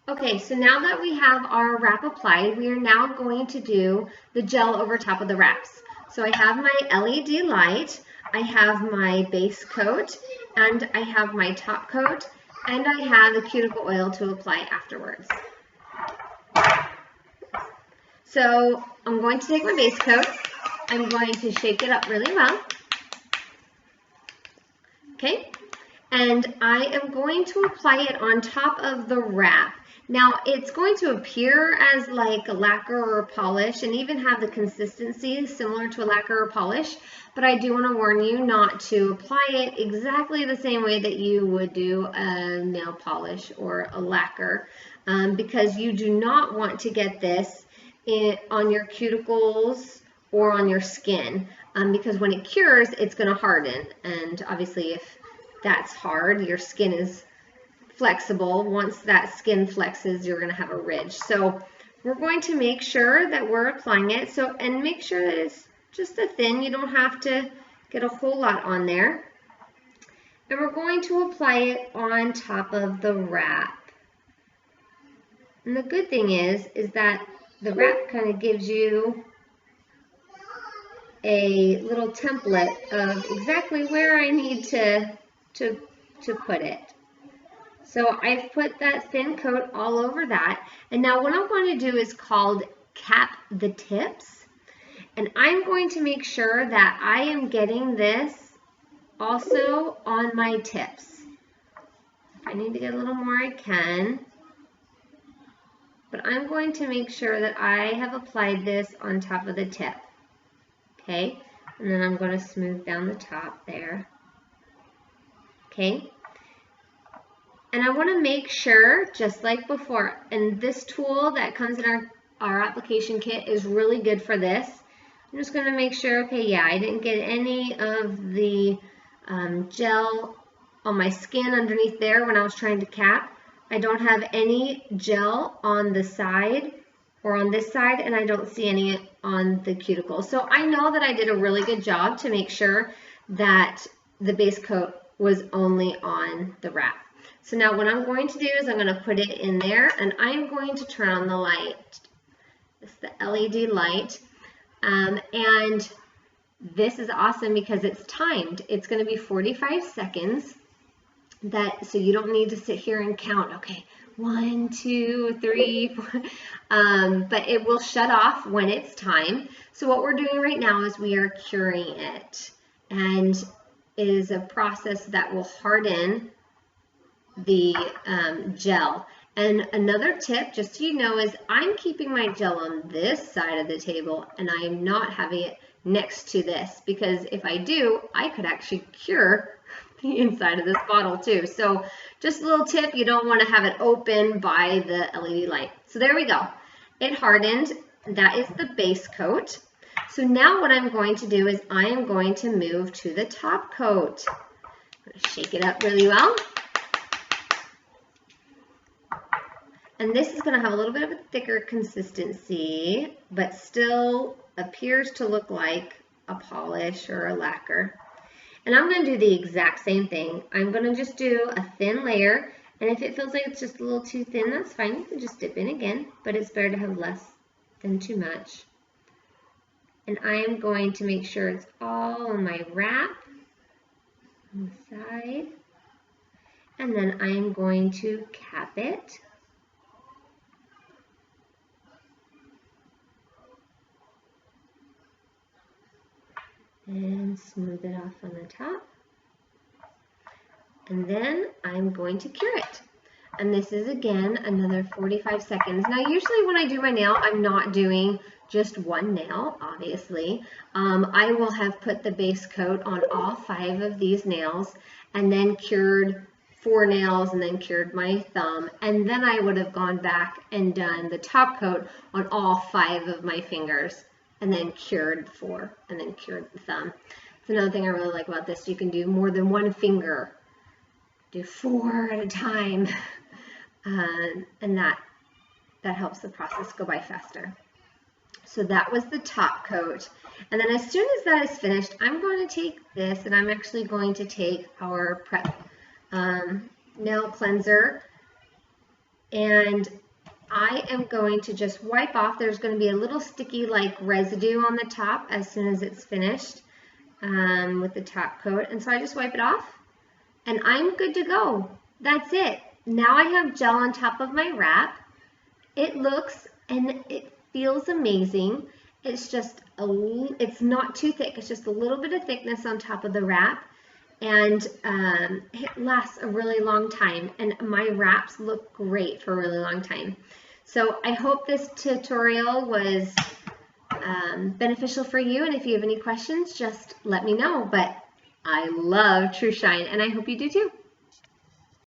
Okay, so now that we have our wrap applied, we are now going to do the gel over top of the wraps. So I have my LED light, I have my base coat, and I have my top coat, and I have the cuticle oil to apply afterwards. So I'm going to take my base coat, I'm going to shake it up really well. Okay, and I am going to apply it on top of the wrap. Now it's going to appear as like a lacquer or a polish and even have the consistency similar to a lacquer or polish, but I do want to warn you not to apply it exactly the same way that you would do a nail polish or a lacquer, because you do not want to get this on your cuticles or on your skin, because when it cures, it's going to harden, and obviously if that's hard, your skin is flexible. Once that skin flexes, you're going to have a ridge. So we're going to make sure that we're applying it. And make sure that it's just a thin. You don't have to get a whole lot on there. And we're going to apply it on top of the wrap. And the good thing is that the wrap kind of gives you a little template of exactly where I need to put it. So I've put that thin coat all over that. And now what I'm going to do is called cap the tips. And I'm going to make sure that I am getting this also on my tips. If I need to get a little more, I can. But I'm going to make sure that I have applied this on top of the tip. Okay, and then I'm going to smooth down the top there. Okay. And I want to make sure, just like before, and this tool that comes in our application kit is really good for this. I'm just going to make sure, okay, yeah, I didn't get any of the gel on my skin underneath there when I was trying to cap. I don't have any gel on the side or on this side, and I don't see any on the cuticle. So I know that I did a really good job to make sure that the base coat was only on the wrap. So now what I'm going to do is I'm going to put it in there, and I'm going to turn on the light. This is the LED light, and this is awesome because it's timed. It's going to be 45 seconds, so you don't need to sit here and count, okay, 1, 2, 3, 4, but it will shut off when it's time. So what we're doing right now is we are curing it, and it is a process that will harden the gel. And another tip, just so you know, is I'm keeping my gel on this side of the table and I am not having it next to this, because if I do, I could actually cure the inside of this bottle too. So just a little tip, you don't want to have it open by the LED light. So there we go. It hardened. That is the base coat. So now what I'm going to do is I am going to move to the top coat. I'm going to shake it up really well. And this is going to have a little bit of a thicker consistency, but still appears to look like a polish or a lacquer. And I'm going to do the exact same thing. I'm going to just do a thin layer, and if it feels like it's just a little too thin, that's fine. You can just dip in again, but it's better to have less than too much. And I'm going to make sure it's all on my wrap on the side. And then I'm going to cap it. And smooth it off on the top. And then I'm going to cure it. And this is again another 45 seconds. Now usually when I do my nail, I'm not doing just one nail, obviously. I will have put the base coat on all 5 of these nails and then cured 4 nails and then cured my thumb. And then I would have gone back and done the top coat on all 5 of my fingers, and then cured 4, and then cured the thumb. It's another thing I really like about this. You can do more than one finger. Do 4 at a time. And that helps the process go by faster. So that was the top coat. And then as soon as that is finished, I'm going to take this, and I'm actually going to take our Prep nail cleanser and I am going to just wipe off. There's going to be a little sticky like residue on the top as soon as it's finished with the top coat. And so I just wipe it off and I'm good to go. That's it. Now I have gel on top of my wrap. It looks and it feels amazing. It's just it's not too thick. It's just a little bit of thickness on top of the wrap. And it lasts a really long time, and my wraps look great for a really long time. So I hope this tutorial was beneficial for you, and if you have any questions, just let me know. But I love TruShine, and I hope you do too.